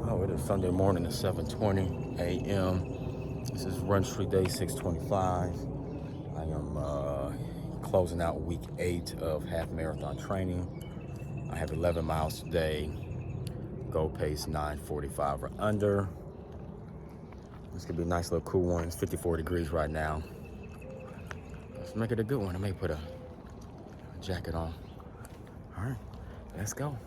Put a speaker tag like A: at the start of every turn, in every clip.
A: Oh, it is Sunday morning at 7:20 a.m. This is Run Street Day 625. I am closing out week 8 of half marathon training. I have 11 miles today. Goal pace 9:45 or under. This could be a nice little cool one. It's 54 degrees right now. Let's make it a good one. I may put a jacket on. All right, let's go.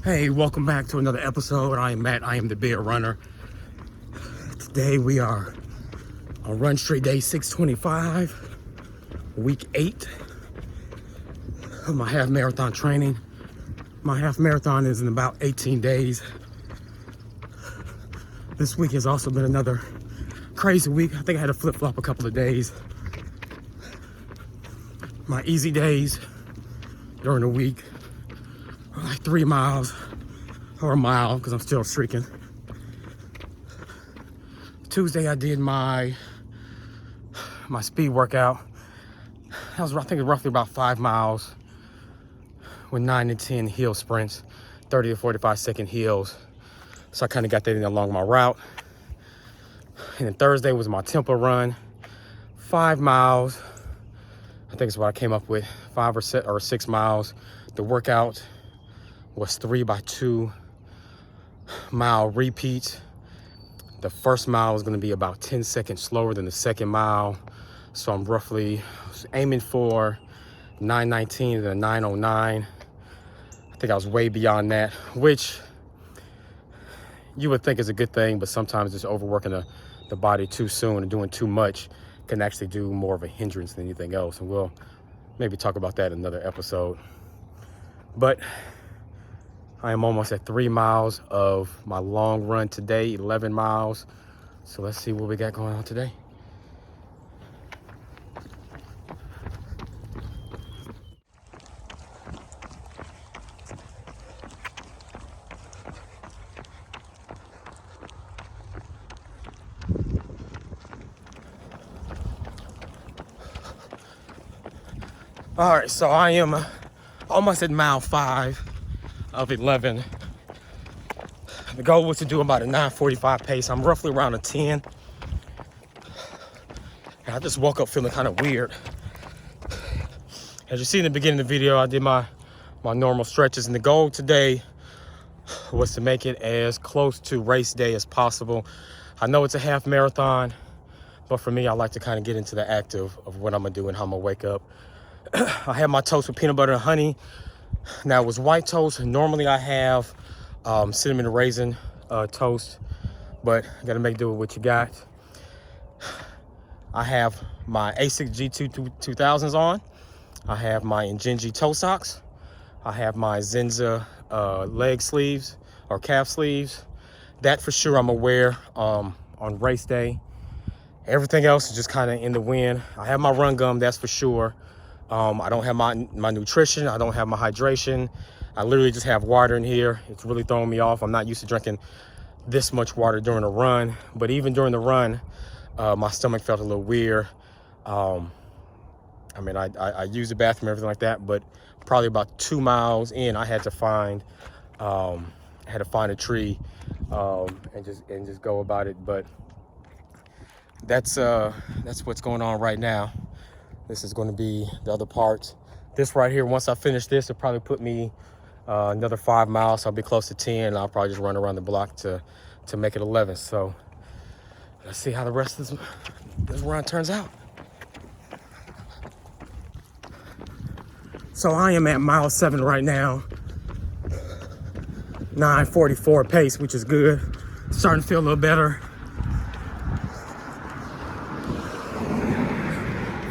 A: Hey, welcome back to another episode. I am Matt. I am the Bear Runner. Today we are on Run Street Day 625, week 8 of my half marathon training. My half marathon is in about 18 days. This week has also been another crazy week. I think I had to flip-flop a couple of days. My easy days during the week are like 3 miles or a mile because I'm still streaking. Tuesday I did my speed workout. That was, I think, roughly about 5 miles with 9 to 10 hill sprints, 30 to 45 second hills. So I kind of got that in along my route. And then Thursday was my tempo run, 5 miles. I think it's what I came up with, 5 or 6 miles. The workout was 3 by 2 mile repeats. The first mile was going to be about 10 seconds slower than the second mile. So I'm roughly aiming for 9:19 to 9:09. I think I was way beyond that, which you would think is a good thing, but sometimes just overworking the body too soon and doing too much can actually do more of a hindrance than anything else. And we'll maybe talk about that in another episode. But I am almost at 3 miles of my long run today, 11 miles. So let's see what we got going on today. All right, so I am almost at mile 5 of 11. The goal was to do about a 9:45 pace. I'm roughly around a 10. And I just woke up feeling kind of weird. As you see in the beginning of the video, I did my normal stretches, and the goal today was to make it as close to race day as possible. I know it's a half marathon, but for me, I like to kind of get into the act of what I'm gonna do and how I'm gonna wake up. I had my toast with peanut butter and honey. Now it was white toast. Normally I have cinnamon and raisin toast, but I gotta make do with what you got. I have my ASICS G2 2000s on. I have my Injinji toe socks. I have my Zensah leg sleeves or calf sleeves. That for sure I'm aware on race day. Everything else is just kind of in the wind. I have my run gum, that's for sure. I don't have my nutrition. I don't have my hydration. I literally just have water in here. It's really throwing me off. I'm not used to drinking this much water during a run. But even during the run, my stomach felt a little weird. I mean, I used the bathroom, everything like that, but probably about 2 miles in, I had to find a tree and just go about it. But that's what's going on right now. This is going to be the other part. This right here, once I finish this, it'll probably put me another 5 miles. So I'll be close to 10. And I'll probably just run around the block to make it 11. So let's see how the rest of this run turns out. So I am at mile 7 right now. 9:44 pace, which is good. Starting to feel a little better.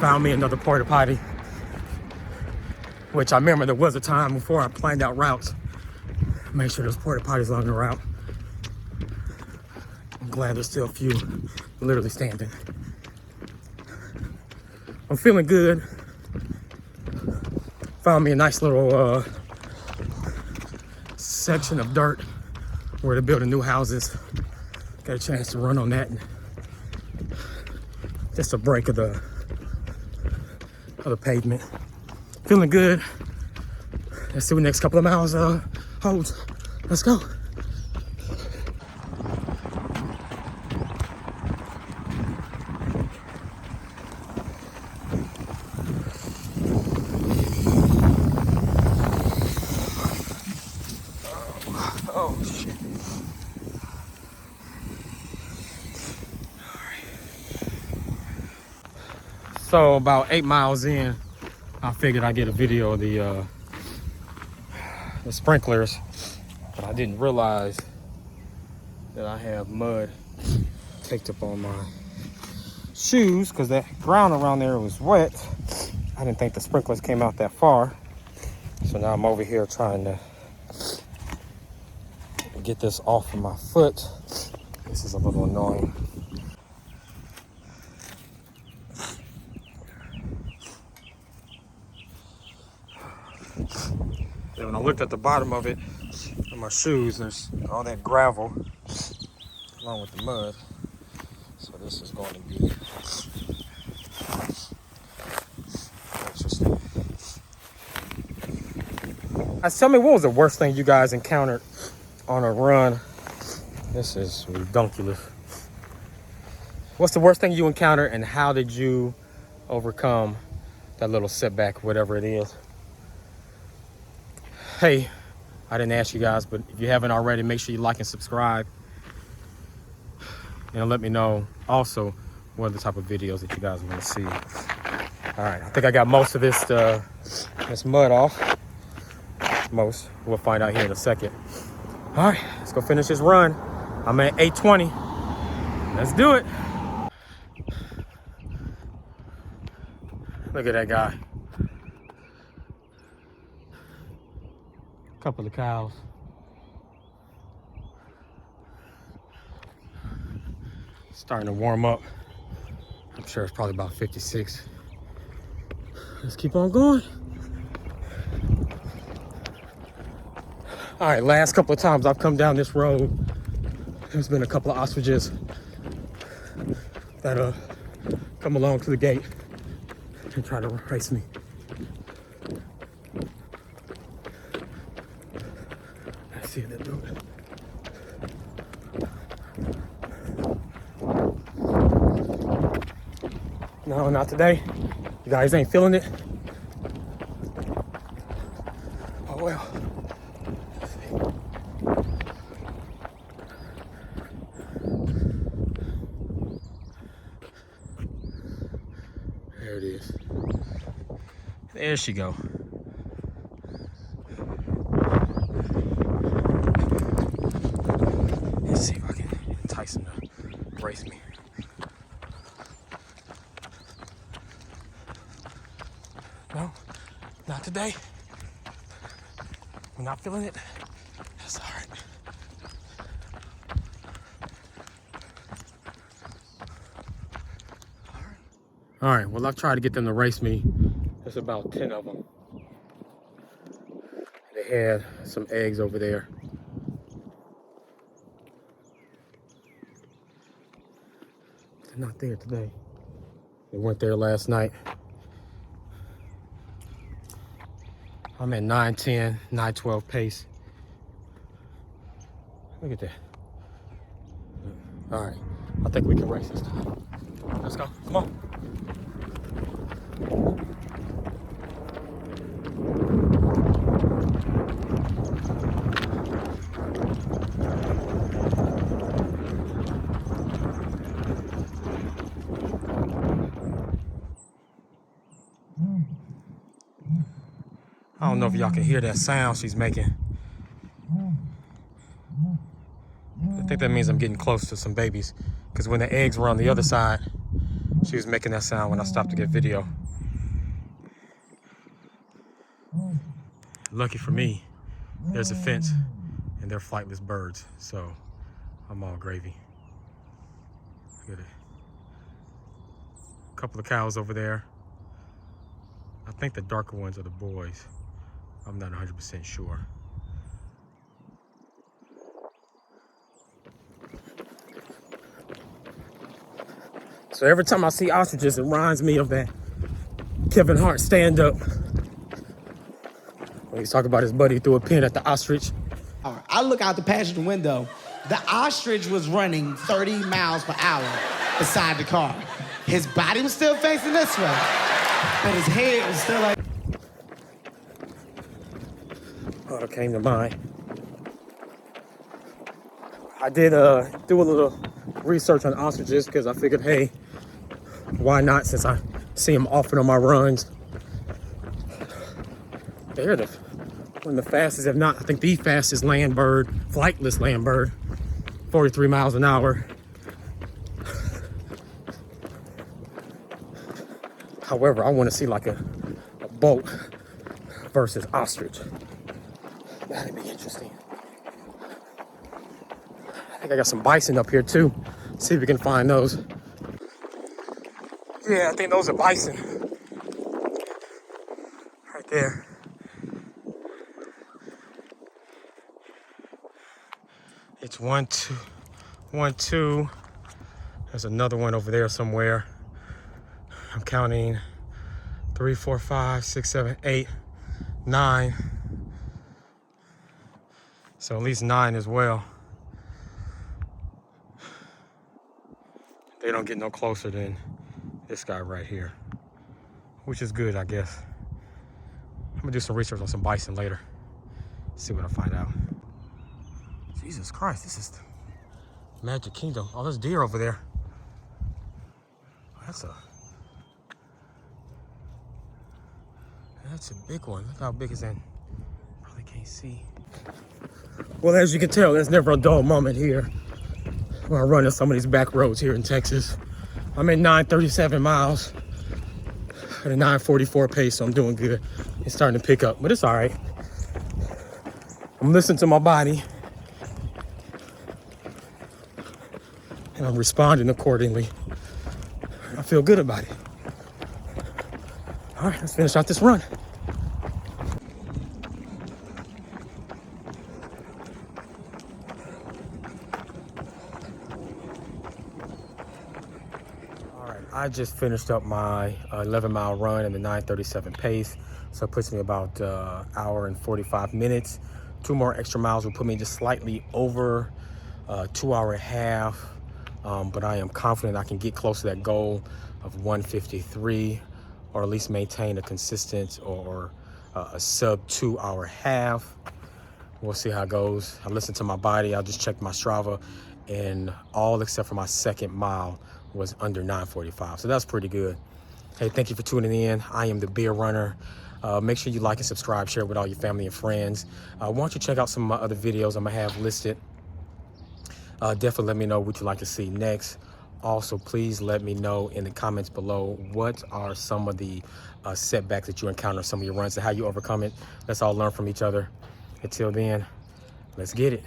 A: Found me another porta potty, which I remember there was a time before I planned out routes. Make sure there's porta potties along the route. I'm glad there's still a few literally standing. I'm feeling good. Found me a nice little section of dirt where they're building new houses. Got a chance to run on that. Just a break of the pavement. Feeling good. Let's see what the next couple of miles holds. Let's go. Oh shit. So about 8 miles in, I figured I'd get a video of the sprinklers, but I didn't realize that I have mud caked up on my shoes because that ground around there was wet. I didn't think the sprinklers came out that far. So now I'm over here trying to get this off of my foot. This is a little annoying. And when I looked at the bottom of it, of my shoes, there's all that gravel along with the mud. So this is going to be interesting. Tell me, what was the worst thing you guys encountered on a run? This is ridiculous. What's the worst thing you encountered, and how did you overcome that little setback, whatever it is? Hey, I didn't ask you guys, but if you haven't already, make sure you like and subscribe. And let me know also what other type of videos that you guys want to see. All right, I think I got most of this mud off. Most. We'll find out here in a second. All right, let's go finish this run. I'm at 8:20. Let's do it. Look at that guy. Couple of cows. Starting to warm up. I'm sure it's probably about 56. Let's keep on going. All right, last couple of times I've come down this road, there's been a couple of ostriches that come along to the gate and try to race me. Let's see if they do it. No, not today. You guys ain't feeling it. Oh well. There it is. There she go. Let's see if I can entice him to race me. No, not today. I'm not feeling it. That's all right. All right, well, I've tried to get them to race me. There's about 10 of them. They had some eggs over there. They're not there today. They weren't there last night. I'm at 9:10, 9:12 pace. Look at that. All right, I think we can race this time. Let's go, come on. I don't know if y'all can hear that sound she's making. I think that means I'm getting close to some babies, because when the eggs were on the other side, she was making that sound when I stopped to get video. Lucky for me, there's a fence and they're flightless birds, so I'm all gravy. Look at it. A couple of cows over there. I think the darker ones are the boys. I'm not 100% sure. So every time I see ostriches, it reminds me of that Kevin Hart stand-up. When he's talking about his buddy who threw a pin at the ostrich.
B: I look out the passenger window. The ostrich was running 30 miles per hour beside the car. His body was still facing this way, but his head was still like...
A: Oh, it came to mind. I did do a little research on ostriches because I figured, hey, why not, since I see them often on my runs. They're one of the fastest, if not, I think the fastest land bird, flightless land bird, 43 miles an hour. However, I want to see like a boat versus ostrich. That'd be interesting. I think I got some bison up here too. See if we can find those. Yeah, I think those are bison. Right there. It's 1, 2, 1, 2. There's another one over there somewhere. I'm counting 3, 4, 5, 6, 7, 8, 9. So at least 9 as well. They don't get no closer than this guy right here, which is good, I guess. I'm gonna do some research on some bison later. See what I find out. Jesus Christ, this is the Magic Kingdom. Oh, there's deer over there. That's a big one. Look how big is that? Probably can't see. Well, as you can tell, there's never a dull moment here when I run in some of these back roads here in Texas. I'm at 9:37 miles at a 9:44 pace, so I'm doing good. It's starting to pick up, but it's all right. I'm listening to my body, and I'm responding accordingly. I feel good about it. All right, let's finish out this run. I just finished up my 11-mile run in the 9:37 pace, so it puts me about hour and 45 minutes. 2 more extra miles will put me just slightly over 2 hour and a half, but I am confident I can get close to that goal of 1:53, or at least maintain a consistent or a sub 2 hour half. We'll see how it goes. I listened to my body. I just checked my Strava, and all except for my second mile was under 9:45, so that's pretty good. Hey, thank you for tuning in. I am the Beer Runner. Make sure you like and subscribe, share with all your family and friends. Why don't you check out some of my other videos I'm gonna have listed. Definitely let me know what you'd like to see next. Also, please let me know in the comments below what are some of the setbacks that you encounter in some of your runs and how you overcome it. Let's all learn from each other. Until then, let's get it.